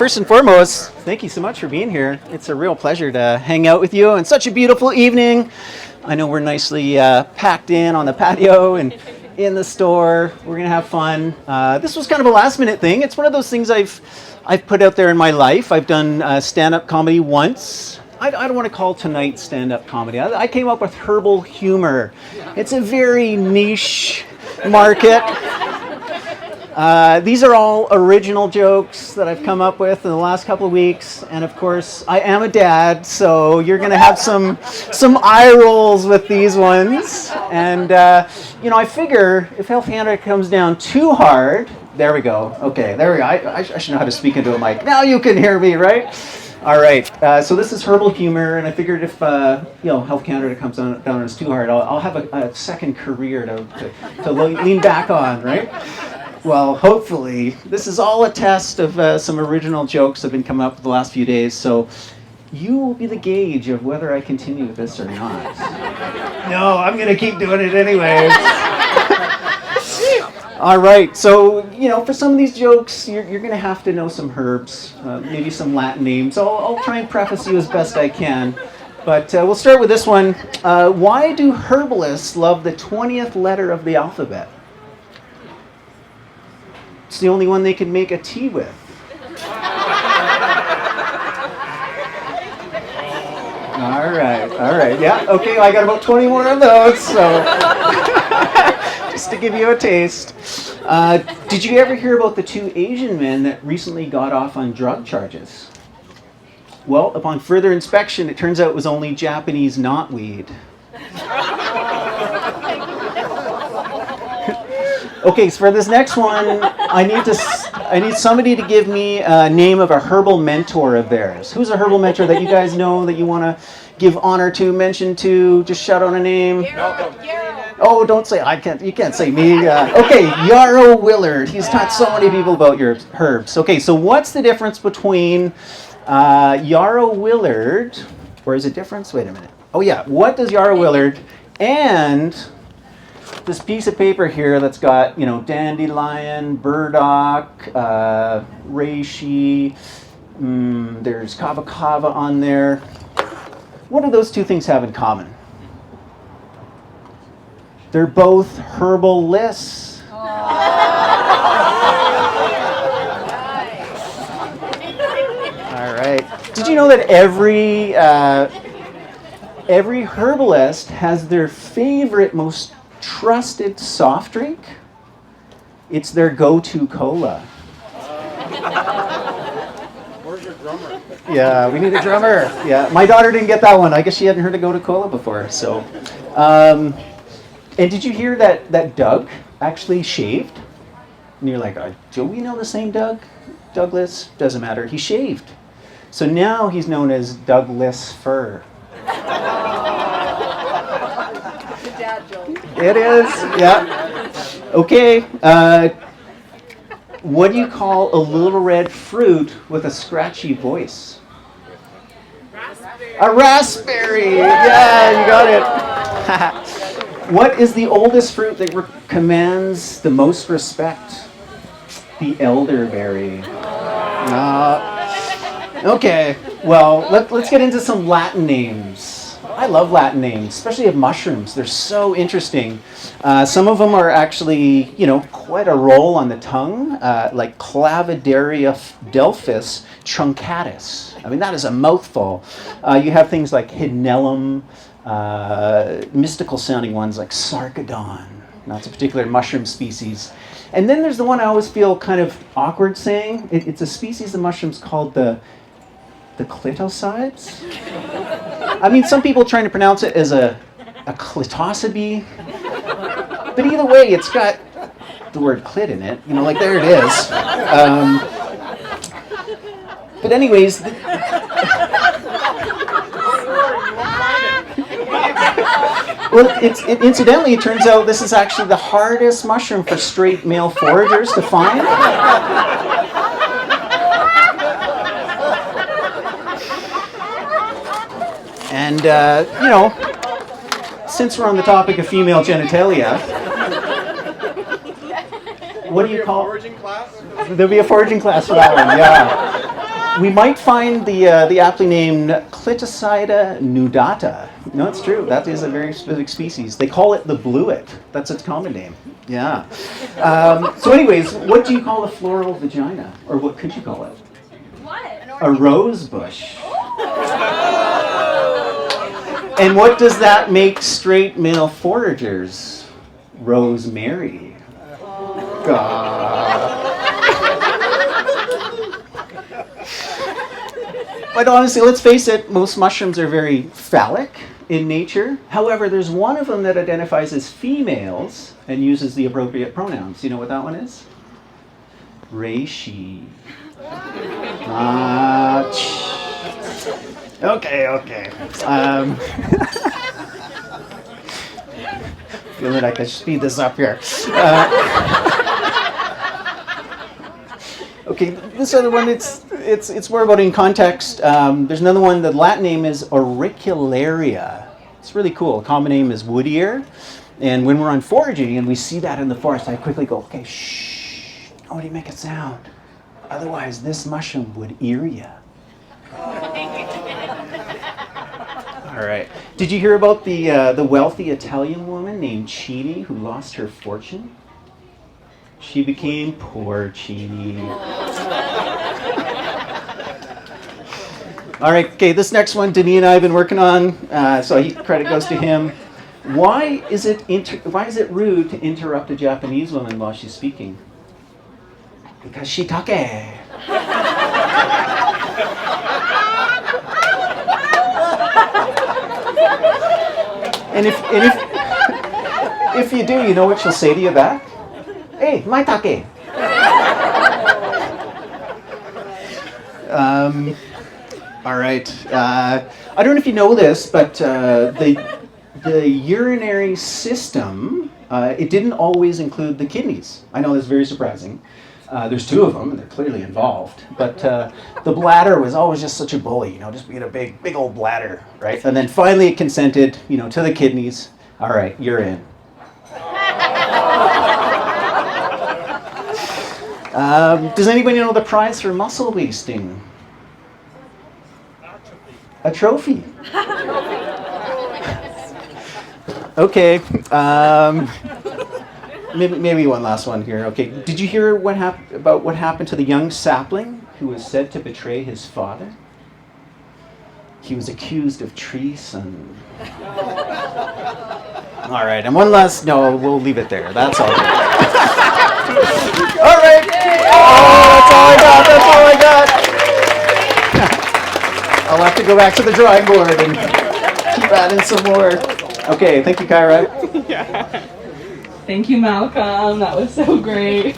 First and foremost, thank you so much for being here. It's a real pleasure to hang out with you on such a beautiful evening. I know we're nicely packed in on the patio and in the store. We're gonna have fun. This was kind of a last-minute thing. It's one of those things I've put out there in my life. I've done stand-up comedy once. I don't want to call tonight stand-up comedy. I came up with Herbal Humour. It's a very niche market. These are all original jokes that I've come up with in the last couple of weeks, and of course, I am a dad, so you're going to have some eye rolls with these ones. And I figure if Health Canada comes down too hard, there we go. Okay, there we go. I should know how to speak into a mic. Now you can hear me, right? All right. So this is Herbal Humour, and I figured if Health Canada comes down and it's too hard, I'll have a second career to lean back on, right? Well, hopefully, this is all a test of some original jokes that have been coming up for the last few days, so you will be the gauge of whether I continue with this or not. No, I'm going to keep doing it anyways. All right, so, for some of these jokes, you're going to have to know some herbs, maybe some Latin names. I'll try and preface you as best I can. But we'll start with this one. Why do herbalists love the 20th letter of the alphabet? It's the only one they can make a tea with. All right, yeah, okay, I got about 20 more of those, so just to give you a taste. Did you ever hear about the two Asian men that recently got off on drug charges? Well, upon further inspection, it turns out it was only Japanese knotweed. Okay, so for this next one, I need somebody to give me a name of a herbal mentor of theirs. Who's a herbal mentor that you guys know that you want to give honor to, mention to? Just shout out a name. Oh, don't say you can't say me. Okay, Yarrow Willard. He's taught so many people about your herbs. Okay, so what's the difference between Yarrow Willard, or is it difference? Wait a minute. Oh yeah, what does Yarrow Willard and this piece of paper here that's got, dandelion, burdock, reishi, there's kava kava on there. What do those two things have in common? They're both herbal lists. All right. Did you know that every herbalist has their favorite, most trusted soft drink? It's their go-to cola. Where's your drummer? Yeah, we need a drummer. Yeah, my daughter didn't get that one. I guess she hadn't heard of go-to cola before. So, and did you hear that Doug actually shaved? And you're like, do we know the same Doug? Douglas? Doesn't matter. He shaved. So now he's known as Douglas Fir. It is, yeah. Okay, what do you call a little red fruit with a scratchy voice? Raspberry. A raspberry! Yeah, you got it. What is the oldest fruit that commands the most respect? The elderberry. Okay, well, let's get into some Latin names. I love Latin names, especially of mushrooms. They're so interesting. Some of them are actually, quite a roll on the tongue, like Clavidaria delphis truncatus. I mean, that is a mouthful. You have things like hydnellum, mystical sounding ones like sarcodon. That's a particular mushroom species. And then there's the one I always feel kind of awkward saying. It's a species of mushrooms called the clitosides. I mean, some people trying to pronounce it as a clitosibe, but either way, it's got the word clit in it. Like there it is. But anyways, incidentally, it turns out this is actually the hardest mushroom for straight male foragers to find. And, since we're on the topic of female genitalia, what do you call? Foraging class? There'll be a foraging class for that one, yeah. We might find the aptly named Clitocida nudata. No, it's true. That is a very specific species. They call it the bluet. That's its common name. Yeah. So anyways, what do you call a floral vagina? Or what could you call it? What? A rose bush. And what does that make straight male foragers? Rosemary. God. But honestly, let's face it, most mushrooms are very phallic in nature. However, there's one of them that identifies as females and uses the appropriate pronouns. You know what that one is? Reishi. Okay. Feel that I could speed this up here. Okay, this other one, it's more about in context. There's another one, the Latin name is auricularia. It's really cool. Common name is wood ear. And when we're on foraging and we see that in the forest, I quickly go, okay, shh, nobody make a sound. Otherwise, this mushroom would ear you. All right. Did you hear about the wealthy Italian woman named Chini who lost her fortune? She became poor Chini. All right. Okay. This next one, Denis and I have been working on. Credit goes to him. Why is it rude to interrupt a Japanese woman while she's speaking? Because shiitake. And if you do, you know what she'll say to you back? Hey, maitake. All right. I don't know if you know this, but the urinary system, it didn't always include the kidneys. I know that's very surprising. There's two of them, and they're clearly involved. But the bladder was always just such a bully, just being a big old bladder, right? And then finally it consented, to the kidneys. All right, you're in. Does anybody know the prize for muscle wasting? A trophy. Okay. Maybe one last one here. Okay. Did you hear about what happened to the young sapling who was said to betray his father? He was accused of treason. All right. And one last. No, we'll leave it there. That's all. All right. Oh, that's all I got. I'll have to go back to the drawing board and keep adding some more. Okay, thank you, Kyra. Thank you, Malcolm. That was so great.